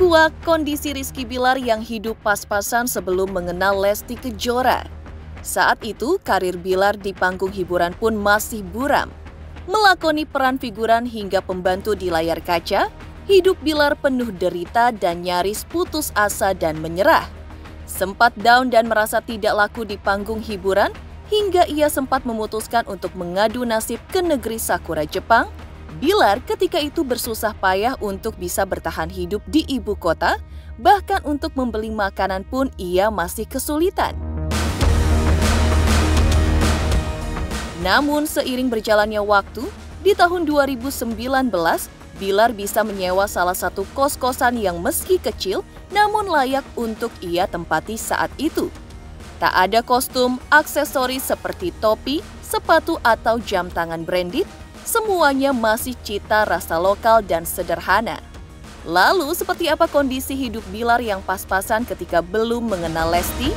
Kuak kondisi Rizky Bilar yang hidup pas-pasan sebelum mengenal Lesti Kejora. Saat itu, karir Bilar di panggung hiburan pun masih buram. Melakoni peran figuran hingga pembantu di layar kaca, hidup Bilar penuh derita dan nyaris putus asa dan menyerah. Sempat down dan merasa tidak laku di panggung hiburan, hingga ia sempat memutuskan untuk mengadu nasib ke negeri Sakura, Jepang. Bilar ketika itu bersusah payah untuk bisa bertahan hidup di ibu kota, bahkan untuk membeli makanan pun ia masih kesulitan. Namun seiring berjalannya waktu, di tahun 2019, Bilar bisa menyewa salah satu kos-kosan yang meski kecil, namun layak untuk ia tempati saat itu. Tak ada kostum, aksesoris seperti topi, sepatu atau jam tangan branded, semuanya masih cita rasa lokal dan sederhana. Lalu, seperti apa kondisi hidup Bilar yang pas-pasan ketika belum mengenal Lesti?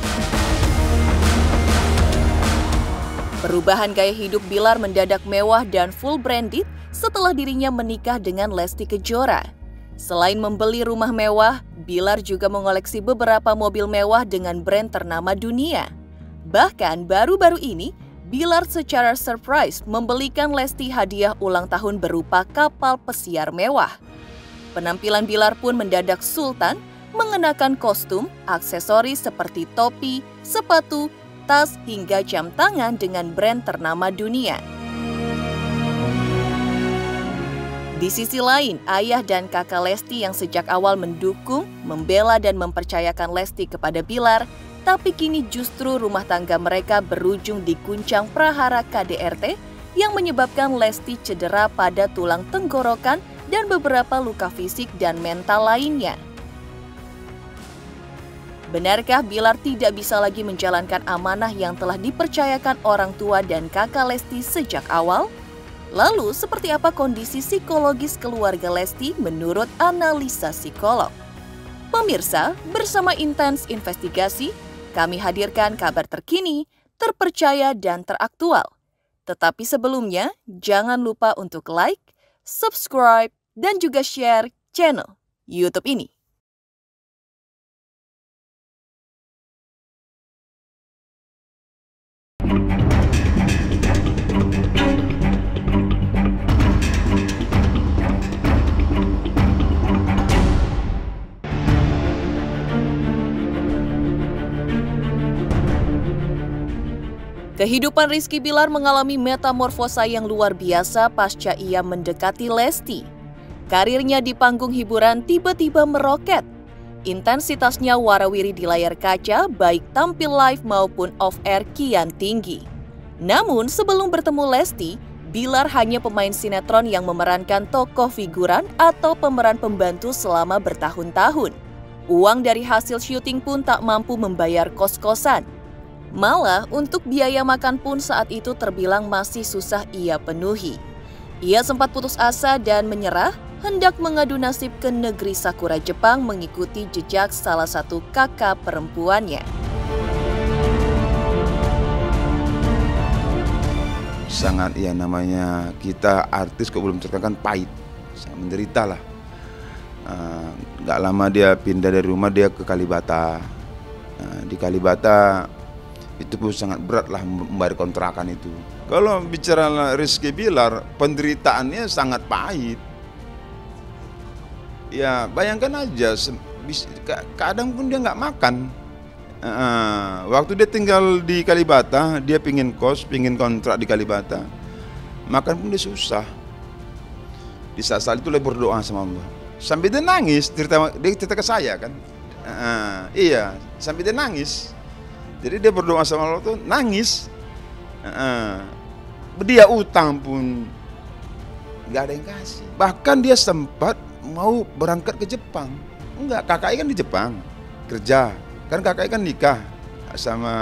Perubahan gaya hidup Bilar mendadak mewah dan full branded setelah dirinya menikah dengan Lesti Kejora. Selain membeli rumah mewah, Bilar juga mengoleksi beberapa mobil mewah dengan brand ternama dunia. Bahkan baru-baru ini, Bilar secara surprise membelikan Lesti hadiah ulang tahun berupa kapal pesiar mewah. Penampilan Bilar pun mendadak sultan, mengenakan kostum, aksesoris seperti topi, sepatu, tas hingga jam tangan dengan brand ternama dunia. Di sisi lain, ayah dan kakak Lesti yang sejak awal mendukung, membela dan mempercayakan Lesti kepada Bilar, tapi kini justru rumah tangga mereka berujung diguncang prahara KDRT yang menyebabkan Lesti cedera pada tulang tenggorokan dan beberapa luka fisik dan mental lainnya. Benarkah Bilar tidak bisa lagi menjalankan amanah yang telah dipercayakan orang tua dan kakak Lesti sejak awal? Lalu, seperti apa kondisi psikologis keluarga Lesti menurut analisa psikolog? Pemirsa, bersama Intens Investigasi, kami hadirkan kabar terkini, terpercaya, dan teraktual. Tetapi sebelumnya, jangan lupa untuk like, subscribe, dan juga share channel YouTube ini. Kehidupan Rizky Bilar mengalami metamorfosa yang luar biasa pasca ia mendekati Lesti. Karirnya di panggung hiburan tiba-tiba meroket. Intensitasnya warawiri di layar kaca, baik tampil live maupun off-air kian tinggi. Namun sebelum bertemu Lesti, Bilar hanya pemain sinetron yang memerankan tokoh figuran atau pemeran pembantu selama bertahun-tahun. Uang dari hasil syuting pun tak mampu membayar kos-kosan. Malah, untuk biaya makan pun saat itu terbilang masih susah ia penuhi. Ia sempat putus asa dan menyerah, hendak mengadu nasib ke negeri Sakura, Jepang mengikuti jejak salah satu kakak perempuannya. Sangat ya namanya kita artis kok belum ceritakan pahit, sangat menderita lah. Gak lama dia pindah dari rumah, dia ke Kalibata. Di Kalibata itu pun sangat berat lah membayar kontrakan itu. Kalau bicara Rizky Bilar, penderitaannya sangat pahit. Ya bayangkan aja, kadang pun dia nggak makan. Waktu dia tinggal di Kalibata, dia pingin kos, pingin kontrak di Kalibata, makan pun dia susah. Di saat-saat itu dia berdoa sama Allah. Sampai dia nangis, dia cerita ke saya kan. Iya, sampai dia nangis. Jadi dia berdoa sama Allah tuh nangis. Dia utang pun nggak ada yang kasih. Bahkan dia sempat mau berangkat ke Jepang. Enggak, kakaknya kan di Jepang kerja. Kan kakaknya kan nikah sama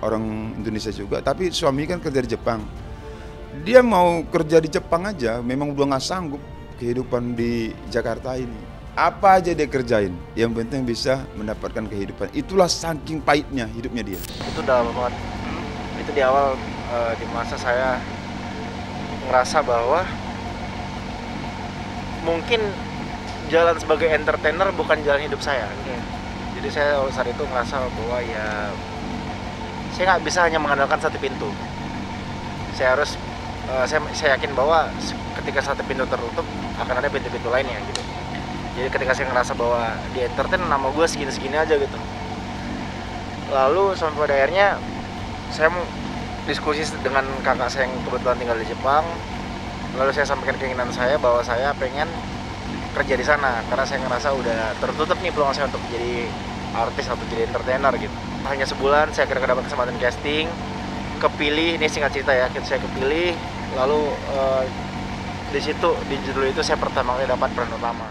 orang Indonesia juga, tapi suami kan kerja di Jepang. Dia mau kerja di Jepang aja, memang udah nggak sanggup kehidupan di Jakarta ini. Apa aja dia kerjain, yang penting bisa mendapatkan kehidupan. Itulah saking pahitnya hidupnya dia. Itu dalam banget. Itu di awal di masa saya ngerasa bahwa mungkin jalan sebagai entertainer bukan jalan hidup saya. Jadi saya saat itu ngerasa bahwa ya saya nggak bisa hanya mengandalkan satu pintu. Saya harus saya yakin bahwa ketika satu pintu tertutup akan ada pintu-pintu lainnya gitu. Jadi ketika saya ngerasa bahwa di entertain nama gue segini-segini aja gitu. Lalu sampai pada akhirnya saya diskusi dengan kakak saya yang kebetulan tinggal di Jepang. Lalu saya sampaikan keinginan saya bahwa saya pengen kerja di sana karena saya ngerasa udah tertutup nih peluang saya untuk jadi artis atau jadi entertainer gitu. Hanya sebulan saya kira dapat kesempatan casting, kepilih, ini singkat cerita ya, saya kepilih. Lalu di situ di judul itu saya pertama kali dapat peran utama.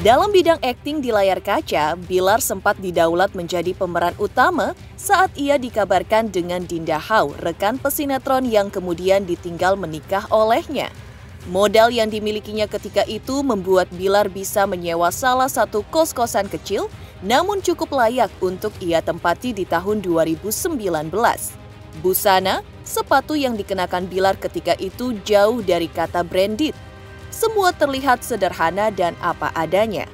Dalam bidang akting di layar kaca, Bilar sempat didaulat menjadi pemeran utama saat ia dikabarkan dengan Dinda Hau, rekan pesinetron yang kemudian ditinggal menikah olehnya. Modal yang dimilikinya ketika itu membuat Bilar bisa menyewa salah satu kos-kosan kecil, namun cukup layak untuk ia tempati di tahun 2019. Busana, sepatu yang dikenakan Bilar ketika itu jauh dari kata branded. Semua terlihat sederhana dan apa adanya.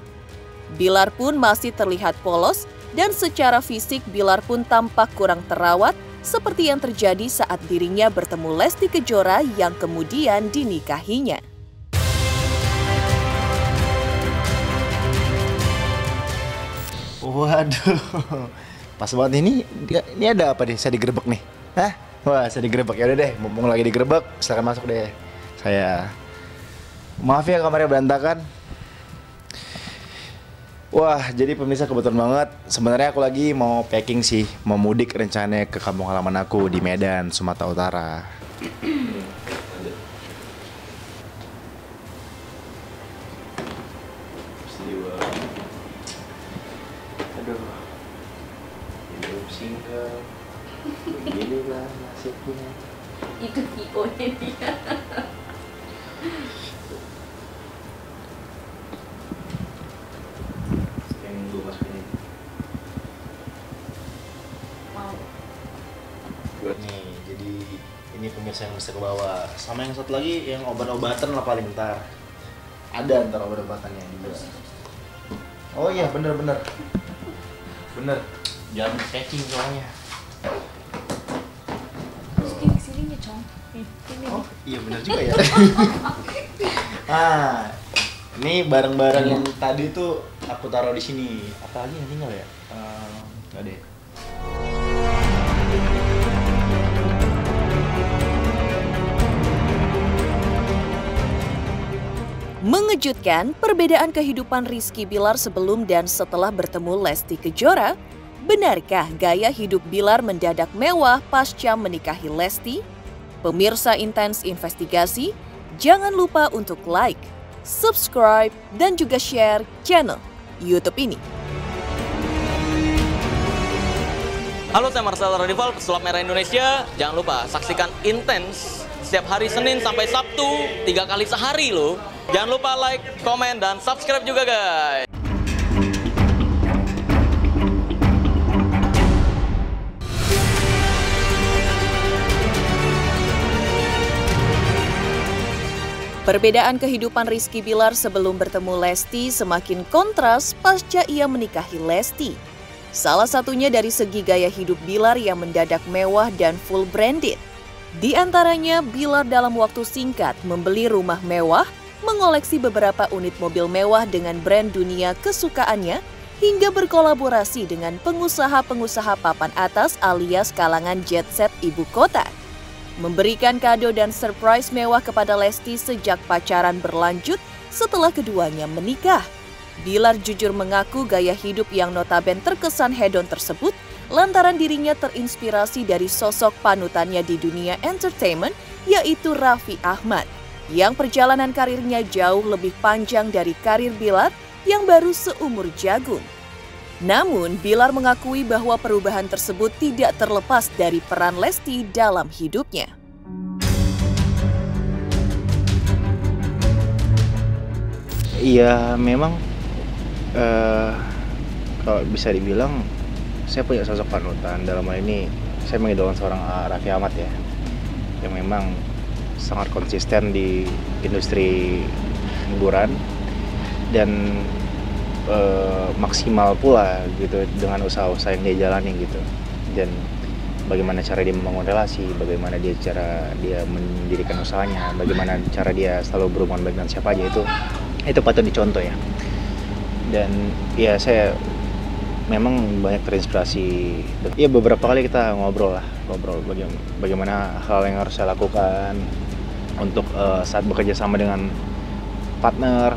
Bilar pun masih terlihat polos dan secara fisik Bilar pun tampak kurang terawat seperti yang terjadi saat dirinya bertemu Lesti Kejora yang kemudian dinikahinya. Waduh, pas banget ini ada apa nih? Saya digerebek nih. Hah? Wah, saya digerebek. Ya udah deh, mumpung lagi digerebek, silakan masuk deh. Maaf ya kamarnya berantakan. Wah, jadi pemirsa kebetulan banget. Sebenarnya aku lagi mau packing sih, mau mudik rencananya ke kampung halaman aku di Medan, Sumatera Utara. Aduh, hidup single, beginilah nasibnya. Itu IO-nya dia. Nih, jadi ini pemirsa yang mesti ke bawah. Sama yang satu lagi yang obat-obatan lah paling ntar. Ada ntar obat-obatannya juga. Oh iya, bener. Jangan packing soalnya. Terus sini-sininya, Cong. Oh iya bener juga ya. Ini barang-barang yang tadi tuh aku taruh di sini. Apa lagi yang tinggal ya? Nggak deh. Mengejutkan, perbedaan kehidupan Rizky Bilar sebelum dan setelah bertemu Lesti Kejora. Benarkah gaya hidup Bilar mendadak mewah pasca menikahi Lesti? Pemirsa Intens Investigasi, jangan lupa untuk like, subscribe, dan juga share channel YouTube ini. Halo, saya Marcel Radival, pesulap merah Indonesia. Jangan lupa saksikan Intens setiap hari Senin sampai Sabtu, 3 kali sehari loh. Jangan lupa like, komen, dan subscribe juga guys. Perbedaan kehidupan Rizky Bilar sebelum bertemu Lesti semakin kontras pasca ia menikahi Lesti. Salah satunya dari segi gaya hidup Bilar yang mendadak mewah dan full branded. Di antaranya, Bilar dalam waktu singkat membeli rumah mewah, mengoleksi beberapa unit mobil mewah dengan brand dunia kesukaannya, hingga berkolaborasi dengan pengusaha-pengusaha papan atas alias kalangan jet set ibu kota. Memberikan kado dan surprise mewah kepada Lesti sejak pacaran berlanjut setelah keduanya menikah. Bilar jujur mengaku gaya hidup yang notaben terkesan hedon tersebut lantaran dirinya terinspirasi dari sosok panutannya di dunia entertainment, yaitu Raffi Ahmad, yang perjalanan karirnya jauh lebih panjang dari karir Bilar yang baru seumur jagung. Namun, Bilar mengakui bahwa perubahan tersebut tidak terlepas dari peran Lesti dalam hidupnya. Iya, memang kalau bisa dibilang saya punya sosok panutan. Dalam hal ini saya mengidolakan seorang Raffi Ahmad ya, yang memang sangat konsisten di industri hiburan dan maksimal pula gitu dengan usaha-usaha yang dia jalani gitu. Dan bagaimana cara dia membangun relasi, bagaimana cara dia mendirikan usahanya, bagaimana cara dia selalu berhubungan baik dengan siapa aja, itu patut dicontoh ya. Dan ya saya memang banyak terinspirasi. Ya beberapa kali kita ngobrol bagaimana hal yang harus saya lakukan untuk saat bekerja sama dengan partner,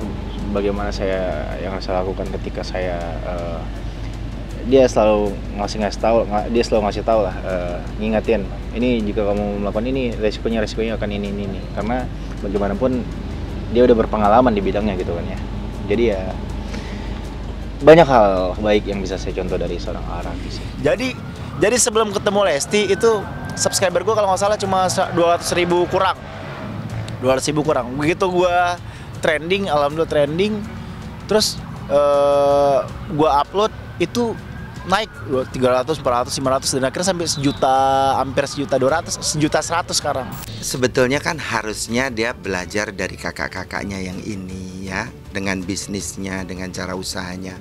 bagaimana yang harus saya lakukan ketika saya dia selalu ngasih tahu lah, ngingetin, ini jika kamu melakukan ini resikonya akan ini, karena bagaimanapun dia udah berpengalaman di bidangnya gitu kan ya. Jadi ya banyak hal baik yang bisa saya contoh dari seorang Arafi. Jadi sebelum ketemu Lesti itu subscriber gue kalau nggak salah cuma 200.000 kurang. Begitu gue trending, alhamdulillah trending, terus gue upload itu naik 300, 400, 500 dan akhirnya sampai 1 juta, hampir 1.200.000, 1.100.000 sekarang. Sebetulnya kan harusnya dia belajar dari kakak-kakaknya yang ini ya, dengan bisnisnya, dengan cara usahanya,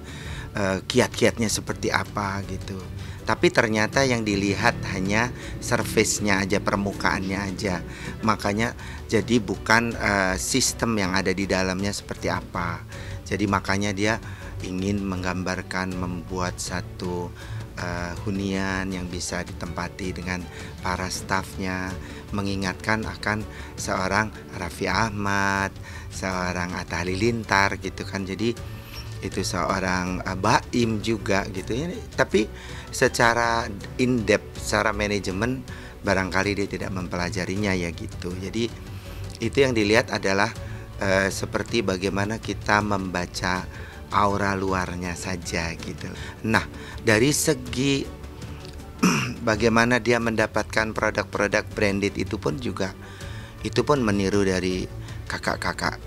kiat-kiatnya seperti apa gitu. Tapi ternyata yang dilihat hanya service-nya aja, permukaannya aja. Makanya jadi bukan sistem yang ada di dalamnya seperti apa. Jadi makanya dia ingin menggambarkan, membuat satu hunian yang bisa ditempati dengan para stafnya, mengingatkan akan seorang Raffi Ahmad, seorang Atta Halilintar gitu kan. Jadi itu seorang Baim juga gitu ya. Tapi secara in-depth, secara manajemen barangkali dia tidak mempelajarinya ya gitu. Jadi itu yang dilihat adalah seperti bagaimana kita membaca aura luarnya saja gitu. Nah, dari segi bagaimana dia mendapatkan produk-produk branded itu pun meniru dari kakak-kakak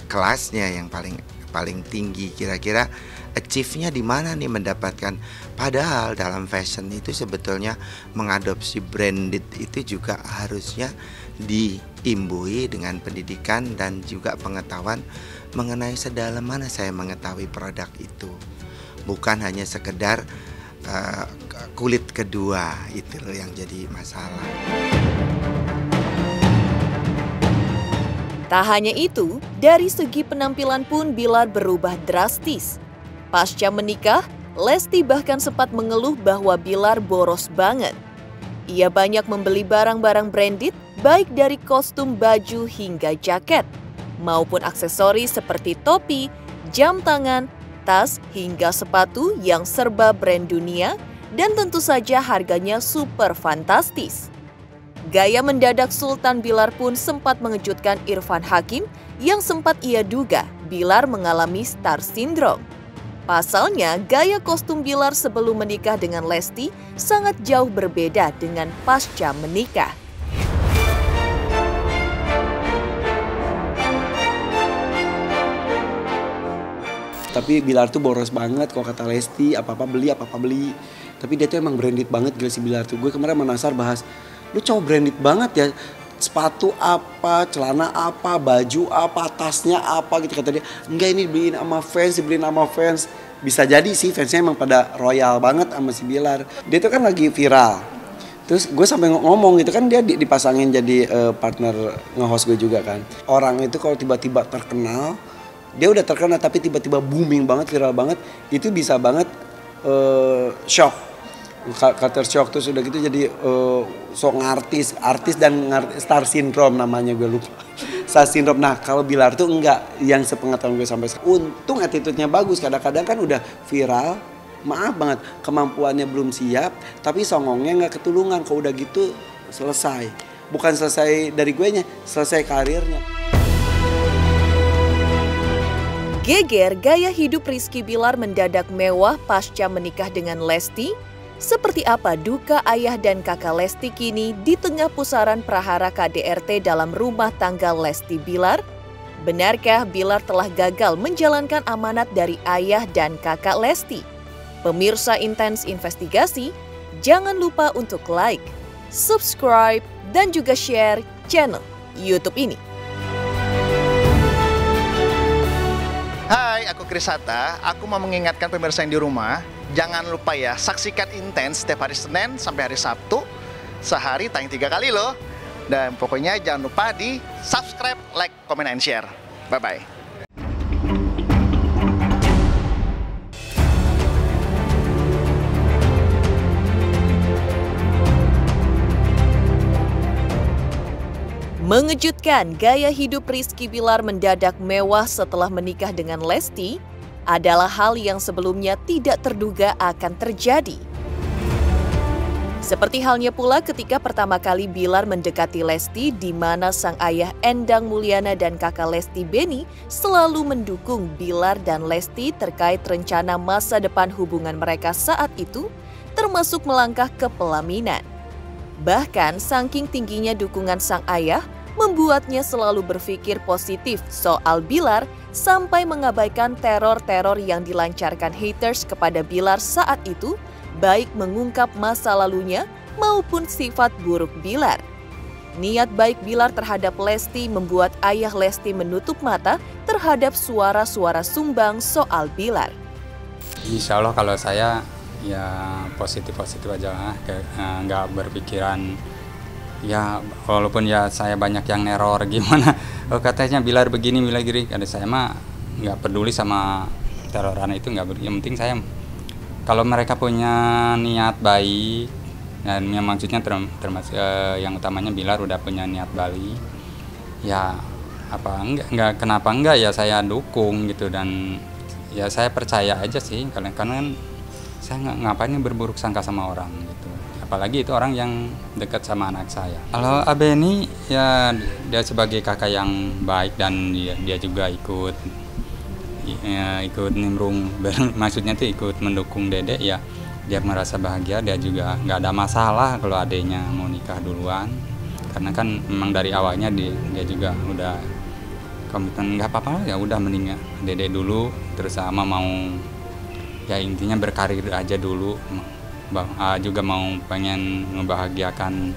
kelasnya yang paling tinggi. Kira-kira achieve-nya di mana nih mendapatkan? Padahal dalam fashion itu sebetulnya mengadopsi branded itu juga harusnya diimbui dengan pendidikan dan juga pengetahuan mengenai sedalam mana saya mengetahui produk itu. Bukan hanya sekedar kulit kedua, itu loh yang jadi masalah. Tak hanya itu, dari segi penampilan pun Bilar berubah drastis. Pasca menikah, Lesti bahkan sempat mengeluh bahwa Bilar boros banget. Ia banyak membeli barang-barang branded, baik dari kostum, baju, hingga jaket, maupun aksesoris seperti topi, jam tangan, tas, hingga sepatu yang serba brand dunia, dan tentu saja harganya super fantastis. Gaya mendadak Sultan Bilar pun sempat mengejutkan Irfan Hakim yang sempat ia duga Bilar mengalami star syndrome. Pasalnya, gaya kostum Bilar sebelum menikah dengan Lesti sangat jauh berbeda dengan pasca menikah. Tapi Bilar tuh boros banget kalau kata Lesti, apa-apa beli. Tapi dia tuh emang branded banget gila si Bilar tuh. Gue kemarin sama Nasar bahas, lu cowok branded banget ya. Sepatu apa, celana apa, baju apa, tasnya apa gitu. Kata dia, enggak ini dibeliin sama fans. Bisa jadi sih fansnya emang pada royal banget sama si Bilar. Dia tuh kan lagi viral. Terus gue sampai ngomong gitu kan, dia dipasangin jadi partner nge-host gue juga kan. Orang itu kalau tiba-tiba terkenal, dia udah terkenal tapi tiba-tiba booming banget, viral banget, itu bisa banget shock. Culture shock terus udah gitu jadi sok artis dan star syndrome namanya, gue lupa. Star syndrome. Nah kalau Bilar tuh enggak, yang sepengetahuan gue sampai sekarang. Untung attitude-nya bagus, kadang-kadang kan udah viral, maaf banget kemampuannya belum siap, tapi songongnya nggak ketulungan. Kalau udah gitu selesai. Bukan selesai dari gue nya, selesai karirnya. Geger gaya hidup Rizky Bilar mendadak mewah pasca menikah dengan Lesti. Seperti apa duka ayah dan kakak Lesti kini di tengah pusaran prahara KDRT dalam rumah tangga Lesti Bilar? Benarkah Bilar telah gagal menjalankan amanat dari ayah dan kakak Lesti? Pemirsa Intens Investigasi, jangan lupa untuk like, subscribe, dan juga share channel YouTube ini. Hai, aku Krisata. Aku mau mengingatkan pemirsa yang di rumah, jangan lupa ya, saksikan Intens setiap hari Senin sampai hari Sabtu. Sehari tayang 3 kali loh. Dan pokoknya jangan lupa di subscribe, like, comment, and share. Bye-bye. Mengejutkan, gaya hidup Rizky Bilar mendadak mewah setelah menikah dengan Lesti adalah hal yang sebelumnya tidak terduga akan terjadi. Seperti halnya pula ketika pertama kali Bilar mendekati Lesti, di mana sang ayah Endang Mulyana dan kakak Lesti Benny selalu mendukung Bilar dan Lesti terkait rencana masa depan hubungan mereka saat itu, termasuk melangkah ke pelaminan. Bahkan saking tingginya dukungan sang ayah, membuatnya selalu berpikir positif soal Bilar sampai mengabaikan teror-teror yang dilancarkan haters kepada Bilar saat itu, baik mengungkap masa lalunya maupun sifat buruk Bilar. Niat baik Bilar terhadap Lesti membuat ayah Lesti menutup mata terhadap suara-suara sumbang soal Bilar. Insya Allah kalau saya ya positif-positif aja lah, nggak berpikiran ya walaupun ya saya banyak yang neror gimana, katanya Bilar begini, Bilar gini, ada saya mah nggak peduli sama teroran itu, nggak, yang penting saya kalau mereka punya niat baik, dan yang maksudnya termasuk yang utamanya Bilar udah punya niat baik, ya apa enggak kenapa enggak ya saya dukung gitu, dan ya saya percaya aja sih, karena kan saya ngapain berburuk sangka sama orang gitu, apalagi itu orang yang dekat sama anak saya. Kalau Abeni ya dia sebagai kakak yang baik, dan dia juga ikut nimbrung, maksudnya tuh ikut mendukung Dedek ya, dia merasa bahagia, dia juga nggak ada masalah kalau adeknya mau nikah duluan, karena kan memang dari awalnya dia juga udah komitmen nggak apa-apa ya udah mending Dedek dulu, terus sama mau ya intinya berkarir aja dulu, juga mau pengen membahagiakan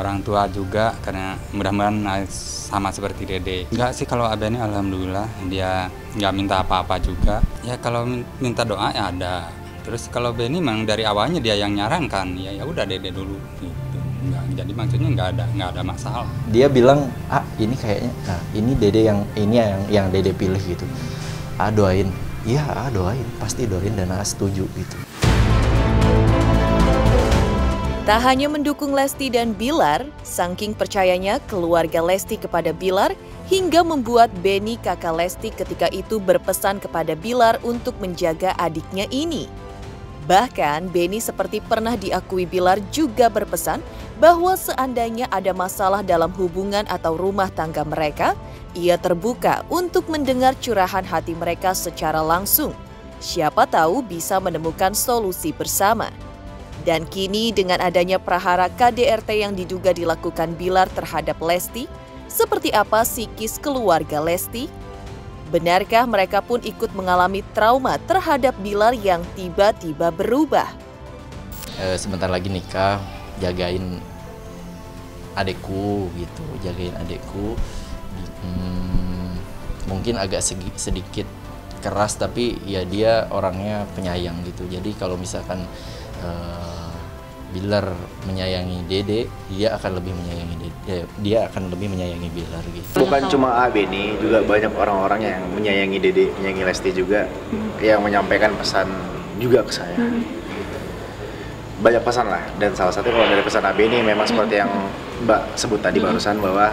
orang tua juga, karena mudah-mudahan sama seperti Dede. Enggak sih kalau Abeni alhamdulillah dia nggak minta apa-apa juga, ya kalau minta doa ya ada. Terus kalau Benny memang dari awalnya dia yang nyarankan, ya udah Dede dulu gitu. Enggak, jadi maksudnya nggak ada masalah. Dia bilang ini kayaknya ini Dede yang Dede pilih gitu, doain. Iya, doain, pasti doain, dan setuju gitu. Tak hanya mendukung Lesti dan Bilar, saking percayanya keluarga Lesti kepada Bilar hingga membuat Benny kakak Lesti ketika itu berpesan kepada Bilar untuk menjaga adiknya ini. Bahkan Benny seperti pernah diakui Bilar juga berpesan bahwa seandainya ada masalah dalam hubungan atau rumah tangga mereka, ia terbuka untuk mendengar curahan hati mereka secara langsung. Siapa tahu bisa menemukan solusi bersama. Dan kini dengan adanya prahara KDRT yang diduga dilakukan Bilar terhadap Lesti, seperti apa psikis keluarga Lesti? Benarkah mereka pun ikut mengalami trauma terhadap Bilar yang tiba-tiba berubah? Sebentar lagi nikah, jagain adekku gitu, jagain adekku. Mungkin agak sedikit keras, tapi ya dia orangnya penyayang gitu. Jadi kalau misalkan Bilar menyayangi Dede, dia akan lebih menyayangi Dede, dia akan lebih menyayangi Bilar gitu. Bukan cuma Abeni, juga banyak orang-orang yang menyayangi Dede, menyayangi Lesti juga, yang menyampaikan pesan juga ke saya. Banyak pesan lah, dan salah satu kalau dari pesan Abeni memang seperti yang Mbak sebut tadi barusan, bahwa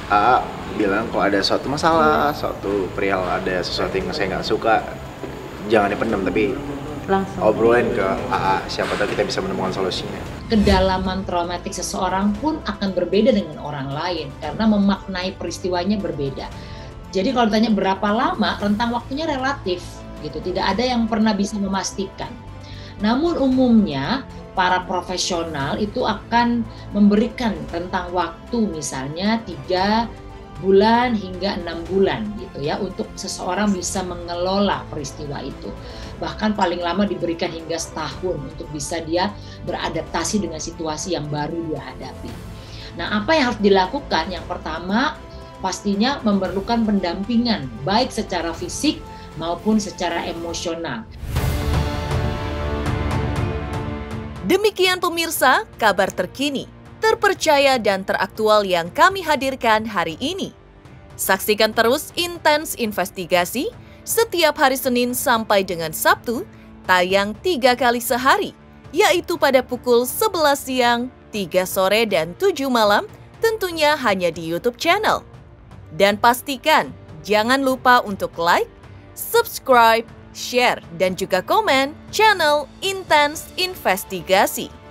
AA bilang kalau ada suatu masalah, suatu perihal, ada sesuatu yang saya nggak suka, jangan dipendam, tapi langsung obrolin ke AA, siapa tahu kita bisa menemukan solusinya. Kedalaman traumatik seseorang pun akan berbeda dengan orang lain karena memaknai peristiwanya berbeda. Jadi kalau ditanya berapa lama, rentang waktunya relatif gitu, tidak ada yang pernah bisa memastikan. Namun umumnya para profesional itu akan memberikan rentang waktu misalnya 3 bulan hingga 6 bulan gitu ya, untuk seseorang bisa mengelola peristiwa itu. Bahkan paling lama diberikan hingga setahun untuk bisa dia beradaptasi dengan situasi yang baru dia hadapi. Nah, apa yang harus dilakukan? Yang pertama, pastinya memerlukan pendampingan, baik secara fisik maupun secara emosional. Demikian pemirsa, kabar terkini, terpercaya dan teraktual yang kami hadirkan hari ini. Saksikan terus Intens Investigasi setiap hari Senin sampai dengan Sabtu, tayang 3 kali sehari, yaitu pada pukul 11 siang, 3 sore, dan 7 malam, tentunya hanya di YouTube channel. Dan pastikan, jangan lupa untuk like, subscribe, share, dan juga komen channel Intens Investigasi.